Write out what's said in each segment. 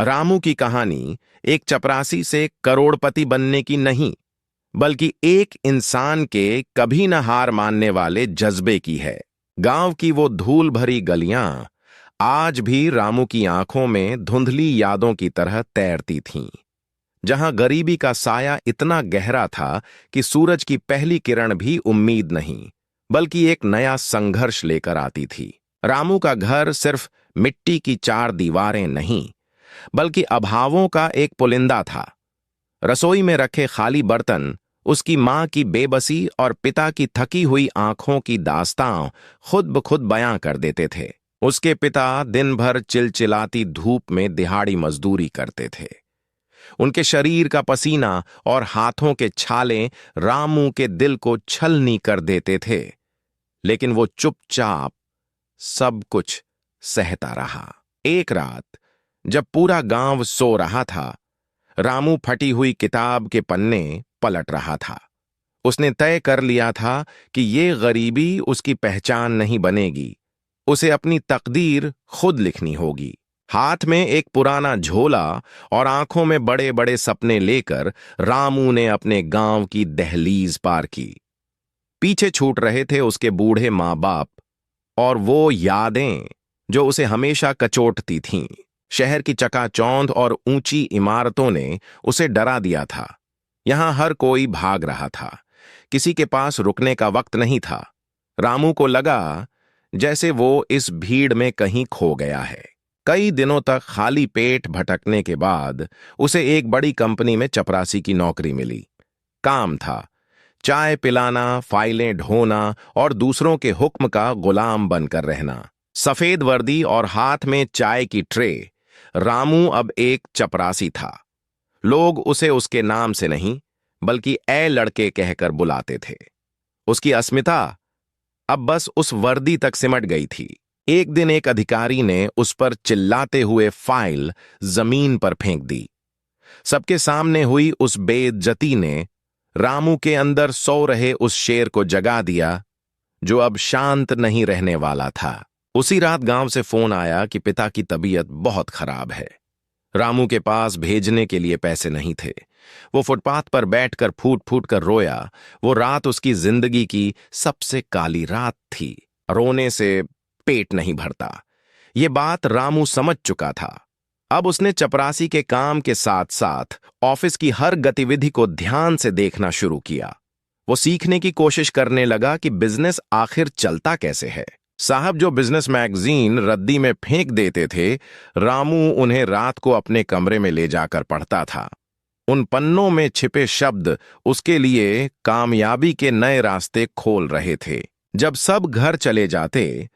रामू की कहानी एक चपरासी से करोड़पति बनने की नहीं, बल्कि एक इंसान के कभी न हार मानने वाले जज्बे की है। गांव की वो धूल भरी गलियां आज भी रामू की आंखों में धुंधली यादों की तरह तैरती थीं, जहां गरीबी का साया इतना गहरा था कि सूरज की पहली किरण भी उम्मीद नहीं, बल्कि एक नया संघर्ष लेकर आती थी। रामू का घर सिर्फ मिट्टी की चार दीवारें नहीं, बल्कि अभावों का एक पुलिंदा था। रसोई में रखे खाली बर्तन उसकी मां की बेबसी और पिता की थकी हुई आंखों की दास्तां खुद ब खुद बयां कर देते थे। उसके पिता दिन भर चिलचिलाती धूप में दिहाड़ी मजदूरी करते थे। उनके शरीर का पसीना और हाथों के छाले रामू के दिल को छलनी कर देते थे, लेकिन वो चुपचाप सब कुछ सहता रहा। एक रात जब पूरा गांव सो रहा था, रामू फटी हुई किताब के पन्ने पलट रहा था। उसने तय कर लिया था कि ये गरीबी उसकी पहचान नहीं बनेगी, उसे अपनी तकदीर खुद लिखनी होगी। हाथ में एक पुराना झोला और आंखों में बड़े बड़े सपने लेकर रामू ने अपने गांव की दहलीज पार की। पीछे छूट रहे थे उसके बूढ़े माँ बाप और वो यादें जो उसे हमेशा कचोटती थीं। शहर की चकाचौंध और ऊंची इमारतों ने उसे डरा दिया था। यहां हर कोई भाग रहा था, किसी के पास रुकने का वक्त नहीं था। रामू को लगा जैसे वो इस भीड़ में कहीं खो गया है। कई दिनों तक खाली पेट भटकने के बाद उसे एक बड़ी कंपनी में चपरासी की नौकरी मिली। काम था चाय पिलाना, फाइलें ढोना और दूसरों के हुक्म का गुलाम बनकर रहना। सफेद वर्दी और हाथ में चाय की ट्रे, रामू अब एक चपरासी था। लोग उसे उसके नाम से नहीं, बल्कि ए लड़के कहकर बुलाते थे। उसकी अस्मिता अब बस उस वर्दी तक सिमट गई थी। एक दिन एक अधिकारी ने उस पर चिल्लाते हुए फाइल जमीन पर फेंक दी। सबके सामने हुई उस बेइज्जती ने रामू के अंदर सो रहे उस शेर को जगा दिया, जो अब शांत नहीं रहने वाला था। उसी रात गांव से फोन आया कि पिता की तबीयत बहुत खराब है। रामू के पास भेजने के लिए पैसे नहीं थे। वो फुटपाथ पर बैठकर फूट फूट कर रोया। वो रात उसकी जिंदगी की सबसे काली रात थी। रोने से पेट नहीं भरता, ये बात रामू समझ चुका था। अब उसने चपरासी के काम के साथ साथ ऑफिस की हर गतिविधि को ध्यान से देखना शुरू किया। वो सीखने की कोशिश करने लगा कि बिजनेस आखिर चलता कैसे है। साहब जो बिजनेस मैगजीन रद्दी में फेंक देते थे, रामू उन्हें रात को अपने कमरे में ले जाकर पढ़ता था। उन पन्नों में छिपे शब्द उसके लिए कामयाबी के नए रास्ते खोल रहे थे। जब सब घर चले जाते,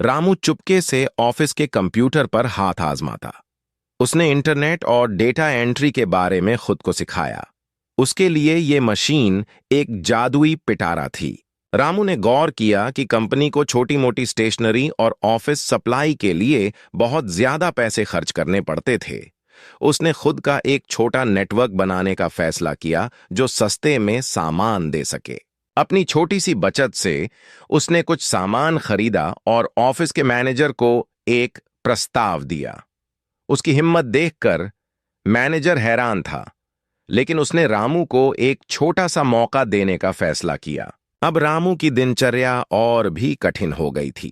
रामू चुपके से ऑफिस के कंप्यूटर पर हाथ आजमाता। उसने इंटरनेट और डेटा एंट्री के बारे में खुद को सिखाया। उसके लिए ये मशीन एक जादुई पिटारा थी। रामू ने गौर किया कि कंपनी को छोटी मोटी स्टेशनरी और ऑफिस सप्लाई के लिए बहुत ज्यादा पैसे खर्च करने पड़ते थे। उसने खुद का एक छोटा नेटवर्क बनाने का फैसला किया जो सस्ते में सामान दे सके। अपनी छोटी सी बचत से उसने कुछ सामान खरीदा और ऑफिस के मैनेजर को एक प्रस्ताव दिया। उसकी हिम्मत देखकर मैनेजर हैरान था, लेकिन उसने रामू को एक छोटा सा मौका देने का फैसला किया। अब रामू की दिनचर्या और भी कठिन हो गई थी।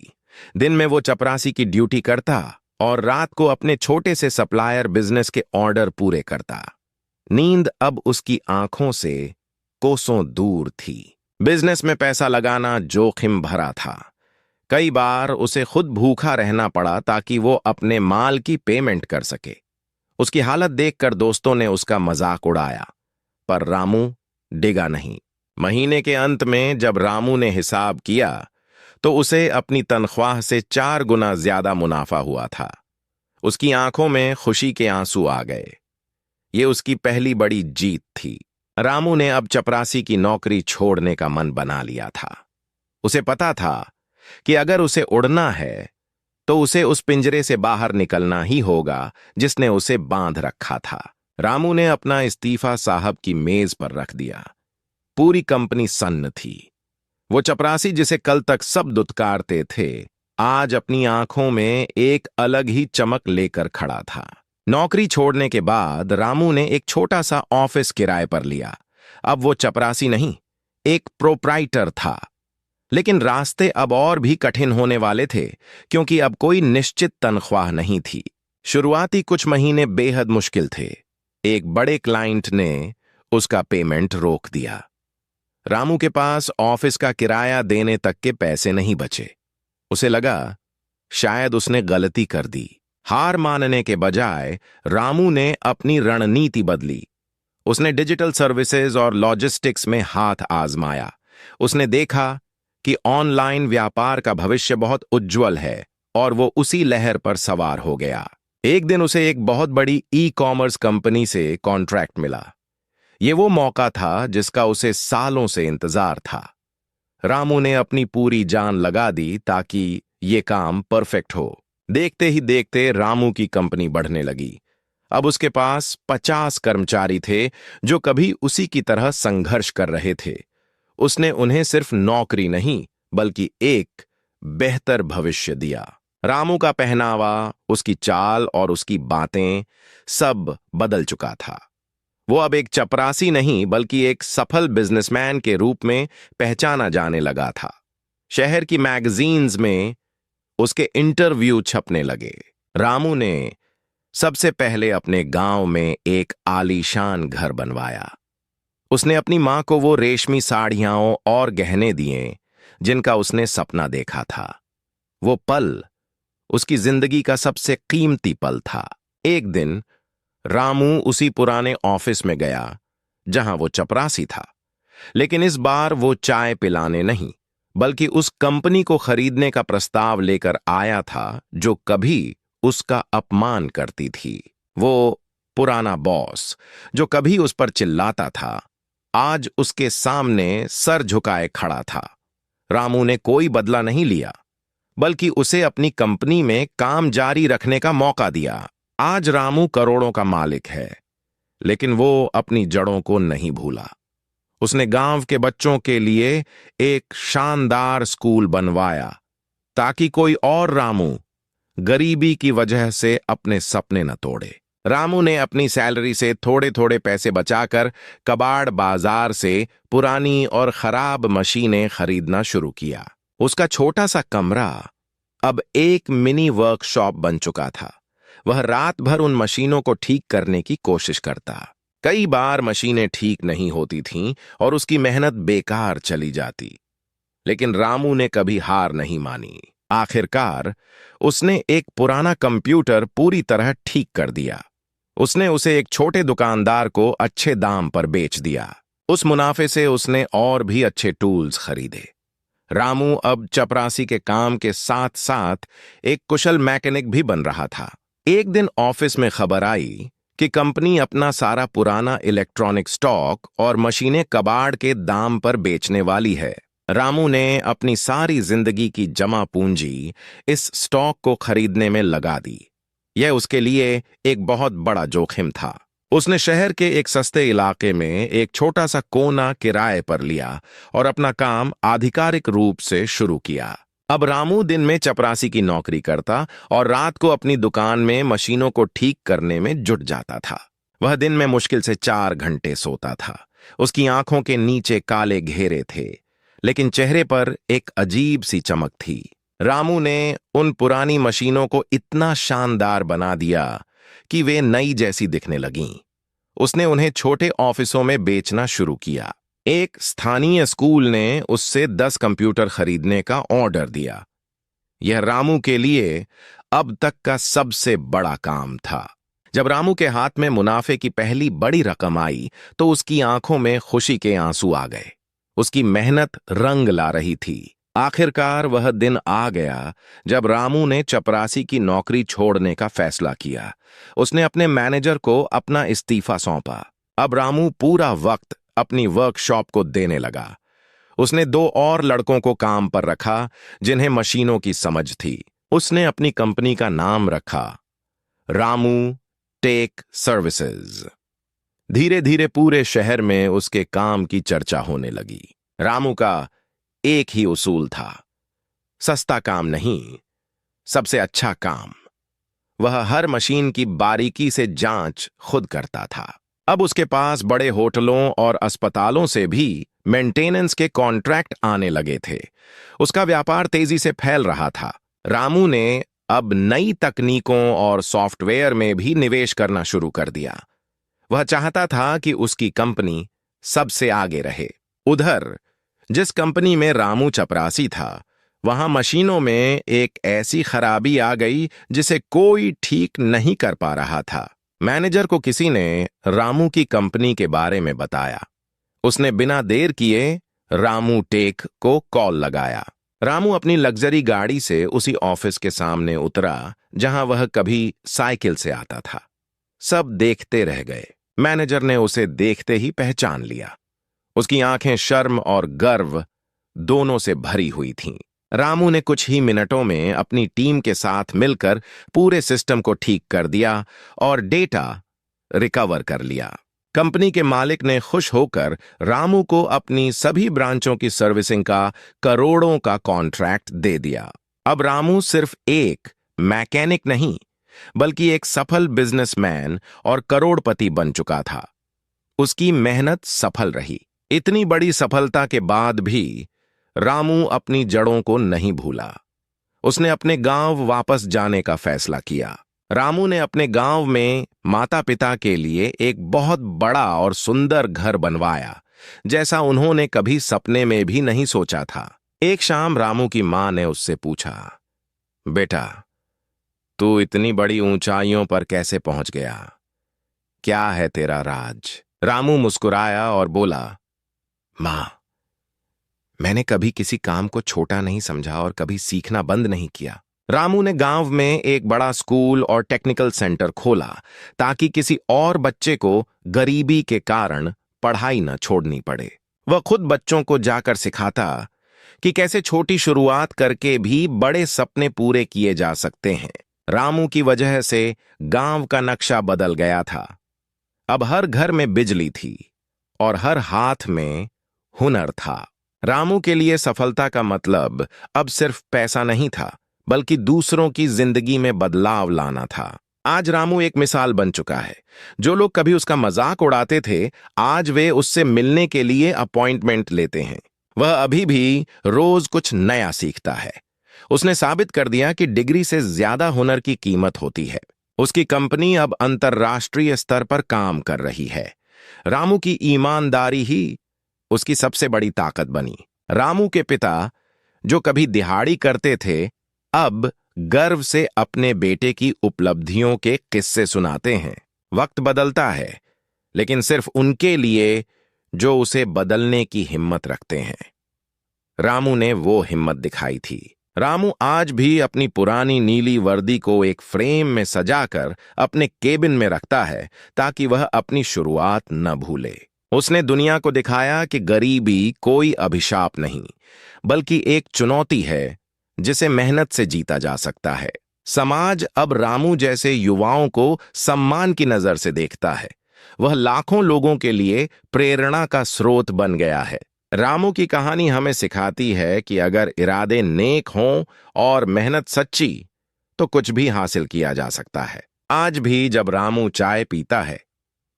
दिन में वो चपरासी की ड्यूटी करता और रात को अपने छोटे से सप्लायर बिजनेस के ऑर्डर पूरे करता। नींद अब उसकी आंखों से कोसों दूर थी। बिजनेस में पैसा लगाना जोखिम भरा था। कई बार उसे खुद भूखा रहना पड़ा ताकि वो अपने माल की पेमेंट कर सके। उसकी हालत देखकर दोस्तों ने उसका मजाक उड़ाया, पर रामू डिगा नहीं। महीने के अंत में जब रामू ने हिसाब किया तो उसे अपनी तनख्वाह से 4 गुना ज्यादा मुनाफा हुआ था। उसकी आंखों में खुशी के आंसू आ गए। ये उसकी पहली बड़ी जीत थी। रामू ने अब चपरासी की नौकरी छोड़ने का मन बना लिया था। उसे पता था कि अगर उसे उड़ना है तो उसे उस पिंजरे से बाहर निकलना ही होगा जिसने उसे बांध रखा था। रामू ने अपना इस्तीफा साहब की मेज पर रख दिया। पूरी कंपनी सन्न थी। वो चपरासी जिसे कल तक सब दुत्कारते थे, आज अपनी आंखों में एक अलग ही चमक लेकर खड़ा था। नौकरी छोड़ने के बाद रामू ने एक छोटा सा ऑफिस किराए पर लिया। अब वो चपरासी नहीं, एक प्रोप्राइटर था। लेकिन रास्ते अब और भी कठिन होने वाले थे, क्योंकि अब कोई निश्चित तनख्वाह नहीं थी। शुरुआती कुछ महीने बेहद मुश्किल थे। एक बड़े क्लाइंट ने उसका पेमेंट रोक दिया। रामू के पास ऑफिस का किराया देने तक के पैसे नहीं बचे। उसे लगा शायद उसने गलती कर दी। हार मानने के बजाय रामू ने अपनी रणनीति बदली। उसने डिजिटल सर्विसेज और लॉजिस्टिक्स में हाथ आजमाया। उसने देखा कि ऑनलाइन व्यापार का भविष्य बहुत उज्जवल है, और वो उसी लहर पर सवार हो गया। एक दिन उसे एक बहुत बड़ी ई-कॉमर्स कंपनी से कॉन्ट्रैक्ट मिला। ये वो मौका था जिसका उसे सालों से इंतजार था। रामू ने अपनी पूरी जान लगा दी ताकि ये काम परफेक्ट हो। देखते ही देखते रामू की कंपनी बढ़ने लगी। अब उसके पास 50 कर्मचारी थे जो कभी उसी की तरह संघर्ष कर रहे थे। उसने उन्हें सिर्फ नौकरी नहीं, बल्कि एक बेहतर भविष्य दिया। रामू का पहनावा, उसकी चाल और उसकी बातें सब बदल चुका था। वो अब एक चपरासी नहीं, बल्कि एक सफल बिजनेसमैन के रूप में पहचाना जाने लगा था। शहर की मैगजीन्स में उसके इंटरव्यू छपने लगे। रामू ने सबसे पहले अपने गांव में एक आलीशान घर बनवाया। उसने अपनी मां को वो रेशमी साड़ियां और गहने दिए जिनका उसने सपना देखा था। वो पल उसकी जिंदगी का सबसे कीमती पल था। एक दिन रामू उसी पुराने ऑफिस में गया जहां वो चपरासी था, लेकिन इस बार वो चाय पिलाने नहीं, बल्कि उस कंपनी को खरीदने का प्रस्ताव लेकर आया था जो कभी उसका अपमान करती थी। वो पुराना बॉस जो कभी उस पर चिल्लाता था, आज उसके सामने सर झुकाए खड़ा था। रामू ने कोई बदला नहीं लिया, बल्कि उसे अपनी कंपनी में काम जारी रखने का मौका दिया। आज रामू करोड़ों का मालिक है, लेकिन वो अपनी जड़ों को नहीं भूला। उसने गांव के बच्चों के लिए एक शानदार स्कूल बनवाया ताकि कोई और रामू गरीबी की वजह से अपने सपने न तोड़े। रामू ने अपनी सैलरी से थोड़े थोड़े पैसे बचाकर कबाड़ बाजार से पुरानी और खराब मशीनें खरीदना शुरू किया। उसका छोटा सा कमरा अब एक मिनी वर्कशॉप बन चुका था। वह रात भर उन मशीनों को ठीक करने की कोशिश करता। कई बार मशीनें ठीक नहीं होती थीं और उसकी मेहनत बेकार चली जाती, लेकिन रामू ने कभी हार नहीं मानी। आखिरकार उसने एक पुराना कंप्यूटर पूरी तरह ठीक कर दिया। उसने उसे एक छोटे दुकानदार को अच्छे दाम पर बेच दिया। उस मुनाफे से उसने और भी अच्छे टूल्स खरीदे। रामू अब चपरासी के काम के साथ साथ एक कुशल मैकेनिक भी बन रहा था। एक दिन ऑफिस में खबर आई कि कंपनी अपना सारा पुराना इलेक्ट्रॉनिक स्टॉक और मशीनें कबाड़ के दाम पर बेचने वाली है। रामू ने अपनी सारी जिंदगी की जमा पूंजी इस स्टॉक को खरीदने में लगा दी। यह उसके लिए एक बहुत बड़ा जोखिम था। उसने शहर के एक सस्ते इलाके में एक छोटा सा कोना किराए पर लिया और अपना काम आधिकारिक रूप से शुरू किया। अब रामू दिन में चपरासी की नौकरी करता और रात को अपनी दुकान में मशीनों को ठीक करने में जुट जाता था। वह दिन में मुश्किल से 4 घंटे सोता था। उसकी आंखों के नीचे काले घेरे थे, लेकिन चेहरे पर एक अजीब सी चमक थी। रामू ने उन पुरानी मशीनों को इतना शानदार बना दिया कि वे नई जैसी दिखने लगीं। उसने उन्हें छोटे ऑफिसों में बेचना शुरू किया। एक स्थानीय स्कूल ने उससे 10 कंप्यूटर खरीदने का ऑर्डर दिया। यह रामू के लिए अब तक का सबसे बड़ा काम था। जब रामू के हाथ में मुनाफे की पहली बड़ी रकम आई तो उसकी आंखों में खुशी के आंसू आ गए। उसकी मेहनत रंग ला रही थी। आखिरकार वह दिन आ गया जब रामू ने चपरासी की नौकरी छोड़ने का फैसला किया। उसने अपने मैनेजर को अपना इस्तीफा सौंपा। अब रामू पूरा वक्त अपनी वर्कशॉप को देने लगा। उसने 2 और लड़कों को काम पर रखा जिन्हें मशीनों की समझ थी। उसने अपनी कंपनी का नाम रखा रामू टेक सर्विसेज। धीरे धीरे पूरे शहर में उसके काम की चर्चा होने लगी। रामू का एक ही उसूल था, सस्ता काम नहीं, सबसे अच्छा काम। वह हर मशीन की बारीकी से जांच खुद करता था। अब उसके पास बड़े होटलों और अस्पतालों से भी मेंटेनेंस के कॉन्ट्रैक्ट आने लगे थे। उसका व्यापार तेजी से फैल रहा था। रामू ने अब नई तकनीकों और सॉफ्टवेयर में भी निवेश करना शुरू कर दिया। वह चाहता था कि उसकी कंपनी सबसे आगे रहे। उधर जिस कंपनी में रामू चपरासी था, वहां मशीनों में एक ऐसी खराबी आ गई जिसे कोई ठीक नहीं कर पा रहा था। मैनेजर को किसी ने रामू की कंपनी के बारे में बताया। उसने बिना देर किए रामू टेक को कॉल लगाया। रामू अपनी लग्जरी गाड़ी से उसी ऑफिस के सामने उतरा जहां वह कभी साइकिल से आता था। सब देखते रह गए। मैनेजर ने उसे देखते ही पहचान लिया। उसकी आंखें शर्म और गर्व दोनों से भरी हुई थीं। रामू ने कुछ ही मिनटों में अपनी टीम के साथ मिलकर पूरे सिस्टम को ठीक कर दिया और डेटा रिकवर कर लिया। कंपनी के मालिक ने खुश होकर रामू को अपनी सभी ब्रांचों की सर्विसिंग का करोड़ों का कॉन्ट्रैक्ट दे दिया। अब रामू सिर्फ एक मैकेनिक नहीं, बल्कि एक सफल बिजनेसमैन और करोड़पति बन चुका था। उसकी मेहनत सफल रही। इतनी बड़ी सफलता के बाद भी रामू अपनी जड़ों को नहीं भूला। उसने अपने गांव वापस जाने का फैसला किया। रामू ने अपने गांव में माता पिता के लिए एक बहुत बड़ा और सुंदर घर बनवाया, जैसा उन्होंने कभी सपने में भी नहीं सोचा था। एक शाम रामू की मां ने उससे पूछा, बेटा, तू इतनी बड़ी ऊंचाइयों पर कैसे पहुंच गया? क्या है तेरा राज? रामू मुस्कुराया और बोला, मां, मैंने कभी किसी काम को छोटा नहीं समझा और कभी सीखना बंद नहीं किया। रामू ने गांव में एक बड़ा स्कूल और टेक्निकल सेंटर खोला ताकि किसी और बच्चे को गरीबी के कारण पढ़ाई न छोड़नी पड़े। वह खुद बच्चों को जाकर सिखाता कि कैसे छोटी शुरुआत करके भी बड़े सपने पूरे किए जा सकते हैं। रामू की वजह से गांव का नक्शा बदल गया था। अब हर घर में बिजली थी और हर हाथ में हुनर था। रामू के लिए सफलता का मतलब अब सिर्फ पैसा नहीं था, बल्कि दूसरों की जिंदगी में बदलाव लाना था। आज रामू एक मिसाल बन चुका है। जो लोग कभी उसका मजाक उड़ाते थे, आज वे उससे मिलने के लिए अपॉइंटमेंट लेते हैं। वह अभी भी रोज कुछ नया सीखता है। उसने साबित कर दिया कि डिग्री से ज्यादा हुनर की कीमत होती है। उसकी कंपनी अब अंतर्राष्ट्रीय स्तर पर काम कर रही है। रामू की ईमानदारी ही उसकी सबसे बड़ी ताकत बनी। रामू के पिता, जो कभी दिहाड़ी करते थे, अब गर्व से अपने बेटे की उपलब्धियों के किस्से सुनाते हैं। वक्त बदलता है, लेकिन सिर्फ उनके लिए जो उसे बदलने की हिम्मत रखते हैं। रामू ने वो हिम्मत दिखाई थी। रामू आज भी अपनी पुरानी नीली वर्दी को एक फ्रेम में सजाकर अपने केबिन में रखता है ताकि वह अपनी शुरुआत न भूले। उसने दुनिया को दिखाया कि गरीबी कोई अभिशाप नहीं, बल्कि एक चुनौती है जिसे मेहनत से जीता जा सकता है। समाज अब रामू जैसे युवाओं को सम्मान की नजर से देखता है। वह लाखों लोगों के लिए प्रेरणा का स्रोत बन गया है। रामू की कहानी हमें सिखाती है कि अगर इरादे नेक हों और मेहनत सच्ची, तो कुछ भी हासिल किया जा सकता है। आज भी जब रामू चाय पीता है,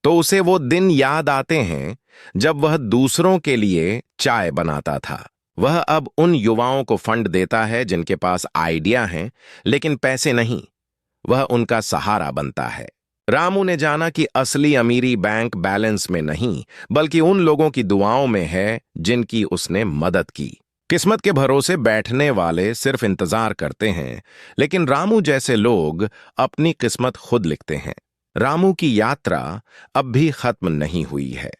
तो उसे वो दिन याद आते हैं जब वह दूसरों के लिए चाय बनाता था। वह अब उन युवाओं को फंड देता है जिनके पास आइडिया हैं, लेकिन पैसे नहीं। वह उनका सहारा बनता है। रामू ने जाना कि असली अमीरी बैंक बैलेंस में नहीं, बल्कि उन लोगों की दुआओं में है जिनकी उसने मदद की। किस्मत के भरोसे बैठने वाले सिर्फ इंतजार करते हैं, लेकिन रामू जैसे लोग अपनी किस्मत खुद लिखते हैं। रामू की यात्रा अब भी खत्म नहीं हुई है।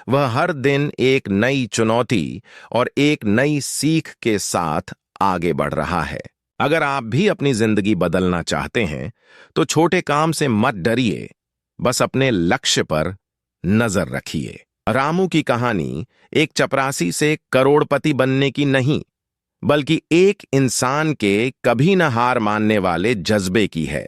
वह हर दिन एक नई चुनौती और एक नई सीख के साथ आगे बढ़ रहा है। अगर आप भी अपनी जिंदगी बदलना चाहते हैं, तो छोटे काम से मत डरिए, बस अपने लक्ष्य पर नजर रखिए। रामू की कहानी एक चपरासी से करोड़पति बनने की नहीं, बल्कि एक इंसान के कभी न हार मानने वाले जज्बे की है।